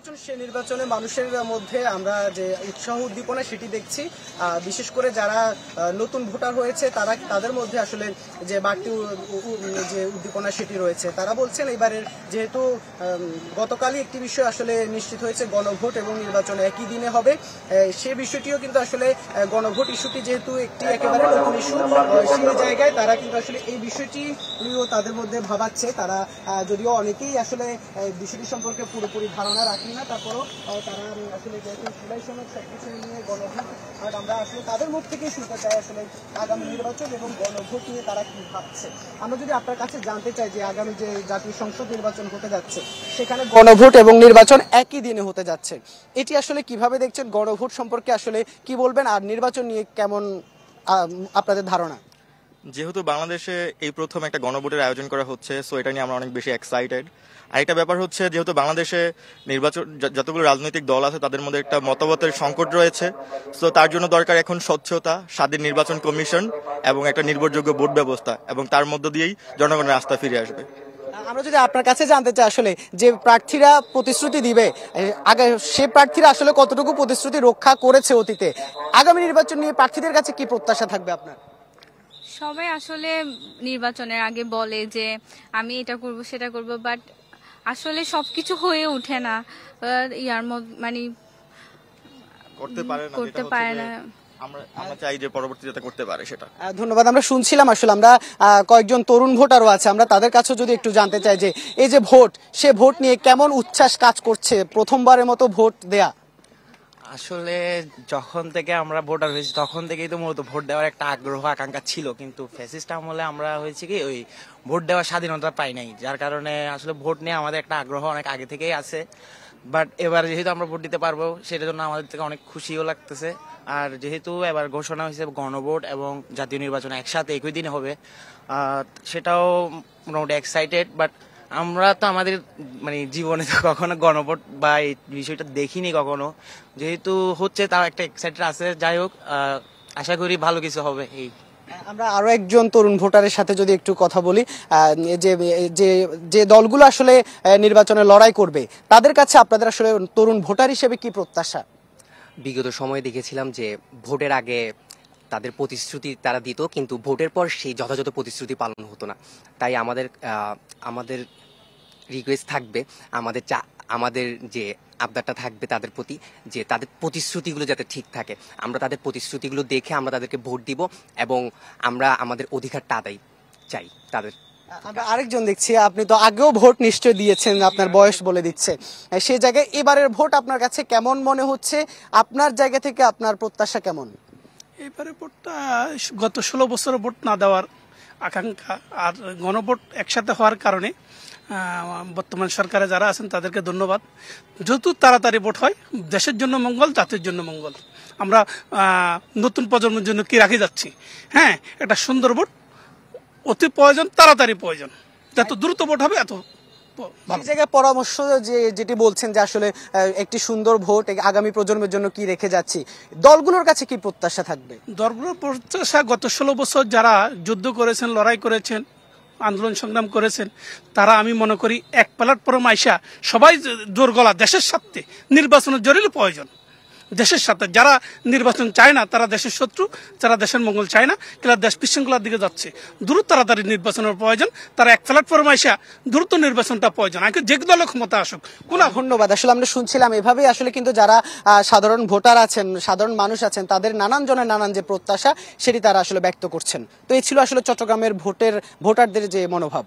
সে নির্বাচনে মানুষের মধ্যে আমরা যে উৎসাহ উদ্দীপনা সেটি দেখছি, বিশেষ করে যারা নতুন ভোটার হয়েছে তাদের মধ্যে আসলে যে বাড়তি যে উদ্দীপনা সেটি রয়েছে। তারা বলছেন এবারের যেহেতু গতকালই একটি বিষয় আসলে নিশ্চিত হয়েছে, গণভোট এবং নির্বাচন একই দিনে হবে, সে বিষয়টিও কিন্তু আসলে গণভোট ইস্যুটি যেহেতু একটি একেবারে নতুন ইস্যু, সেই জায়গায় তারা কিন্তু আসলে এই বিষয়টিও তাদের মধ্যে ভাবাচ্ছে। তারা যদিও অনেকেই আসলে বিষয়টি সম্পর্কে পুরোপুরি ধারণা রাখেন না, তারপরও তারা আসলে যেহেতু জুলাই সনদ সবকিছু নিয়ে গণভোট, আর আমরা আসলে তাদের মুখ থেকেই শুনতে চাই আসলে আগামী নির্বাচন এবং গণভোট নিয়ে তারা কি ভাবছে। আমরা যদি আপনার কাছে জানতে চাই যে আগামী যে জাতীয় সংসদ নির্বাচন হতে যাচ্ছে সেখানে গণভোট এবং নির্বাচন একই দিনে হতে যাচ্ছে, এটি আসলে কিভাবে দেখছেন? গণভোট সম্পর্কে আসলে কি বলবেন, আর নির্বাচন নিয়ে কেমন আপনাদের ধারণা? যেহেতু বাংলাদেশে এই প্রথম একটা গণভোটের আয়োজন করা হচ্ছে, সো এটা নিয়ে আমরা অনেক বেশি এক্সাইটেড। আরেকটা ব্যাপার হচ্ছে, যেহেতু বাংলাদেশে নির্বাচন যতগুলো রাজনৈতিক দল আছে তাদের মধ্যে একটা মতবাদের সংকট রয়েছে, সো তার জন্য দরকার এখন স্বচ্ছতা, স্বাধীন নির্বাচন কমিশন এবং একটা নির্ভরযোগ্য ভোট ব্যবস্থা, এবং তার মধ্য দিয়েই জনগণের আস্থা ফিরে আসবে। আমরা যদি আপনার কাছে জানতে চাই আসলে যে প্রার্থীরা প্রতিশ্রুতি দিবে, আগে সে প্রার্থীরা আসলে কতটুকু প্রতিশ্রুতি রক্ষা করেছে অতীতে, আগামী নির্বাচন নিয়ে প্রার্থীদের কাছে কি প্রত্যাশা থাকবে আপনার? সবাই আসলে নির্বাচনের আগে বলে যে আমি এটা করব সেটা করব, বাট আসলে সবকিছু হয়ে ওঠে না, মানে করতে পারে না। আমরা চাই যে পরবর্তী যাতে করতে পারে সেটা। ধন্যবাদ। আমরা শুনছিলাম আসলে আমরা কয়েকজন তরুণ ভোটারও আছে, আমরা তাদের কাছে যদি একটু জানতে চাই যে এই যে ভোট, সে ভোট নিয়ে কেমন উচ্ছ্বাস কাজ করছে প্রথমবারের মতো ভোট দেয়া। আসলে যখন থেকে আমরা ভোটার হয়েছি তখন থেকেই তো মূলত ভোট দেওয়ার একটা আগ্রহ আকাঙ্ক্ষা ছিল, কিন্তু ফ্যাসিস্ট আমলে আমরা হয়েছে কি ওই ভোট দেওয়ার স্বাধীনতা পাই নাই, যার কারণে আসলে ভোট নিয়ে আমাদের একটা আগ্রহ অনেক আগে থেকেই আছে। বাট এবার যেহেতু আমরা ভোট দিতে পারবো সেটার জন্য আমাদের থেকে অনেক খুশিও লাগতেছে। আর যেহেতু এবার ঘোষণা হয়েছে গণভোট এবং জাতীয় নির্বাচন একসাথে একই দিনে হবে, সেটাও মোটামুটি এক্সাইটেড। বাট আমরা তো আমাদের মানে জীবনে তো কখনো গণভোট বা এই বিষয়টা দেখিনি কখনো, যেহেতু হচ্ছে তাও একটা এক্সাইটেড আছে। যাই হোক, আশা করি ভালো কিছু হবে। এই আমরা আরো একজন তরুণ ভোটারের সাথে যদি একটু কথা বলি, যে যে যে দলগুলো আসলে নির্বাচনে লড়াই করবে তাদের কাছে আপনাদের আসলে তরুণ ভোটার হিসেবে কি প্রত্যাশা? বিগত সময়ে দেখেছিলাম যে ভোটের আগে তাদের প্রতিশ্রুতি তারা দিত, কিন্তু ভোটের পর সেই যথাযথ প্রতিশ্রুতি পালন হতো না। তাই আমাদের রিকোয়েস্ট থাকবে, আমাদের যে আবদারটা থাকবে তাদের প্রতি, যে তাদের প্রতিশ্রুতিগুলো যাতে ঠিক থাকে। আমরা তাদের প্রতিশ্রুতিগুলো দেখে আমরা তাদেরকে ভোট দিব এবং আমরা আমাদের অধিকারটা আদায় চাই তাদের। আমরা আরেকজন দেখছি, আপনি তো আগেও ভোট নিশ্চয় দিয়েছেন, আপনার বয়স বলে দিচ্ছে, সেই জায়গায় এবারের ভোট আপনার কাছে কেমন মনে হচ্ছে? আপনার জায়গা থেকে আপনার প্রত্যাশা কেমন? এবারে ভোটটা গত 16 বছর ভোট না দেওয়ার আকাঙ্ক্ষা আর গণভোট একসাথে হওয়ার কারণে বর্তমান সরকারে যারা আছেন তাদেরকে ধন্যবাদ। যত তাড়াতাড়ি ভোট হয় দেশের জন্য মঙ্গল, জাতির জন্য মঙ্গল। আমরা নতুন প্রজন্মের জন্য কি রাখি যাচ্ছি, হ্যাঁ, একটা সুন্দর ভোট অতি প্রয়োজন, তাড়াতাড়ি প্রয়োজন, যত দ্রুত ভোট হবে এত এই জায়গায় পরামর্শ যেটি বলছেন যে আসলে একটি সুন্দর ভোট আগামী প্রজন্মের জন্য কি রেখে যাচ্ছি, দলগুলোর কাছে কি প্রত্যাশা থাকবে? দলগুলোর প্রত্যাশা, গত 16 বছর যারা যুদ্ধ করেছেন, লড়াই করেছেন, আন্দোলন সংগ্রাম করেছেন, তারা আমি মনে করি এক প্ল্যাটফর্মে আইসা সবাই জোর গলা দেশের স্বার্থে নির্বাচনের জরুরি প্রয়োজন। দেশের সাথে যারা নির্বাচন চায় না তারা দেশের শত্রু, যারা দেশের মঙ্গল চায় না তারা দেশ বিশৃঙ্খলার দিকে যাচ্ছে। দ্রুত তাড়াতাড়ি নির্বাচনের প্রয়োজন, তারা এক প্ল্যাটফর্মে আইসা দ্রুত নির্বাচনটা প্রয়োজন, আগে যে দলের ক্ষমতা আসুক। ধন্যবাদ। আসলে আমরা শুনছিলাম এভাবেই আসলে কিন্তু যারা সাধারণ ভোটার আছেন, সাধারণ মানুষ আছেন, তাদের নানান জনের নানান যে প্রত্যাশা সেটি তারা আসলে ব্যক্ত করছেন। তো এই ছিল আসলে চট্টগ্রামের ভোটারদের যে মনোভাব।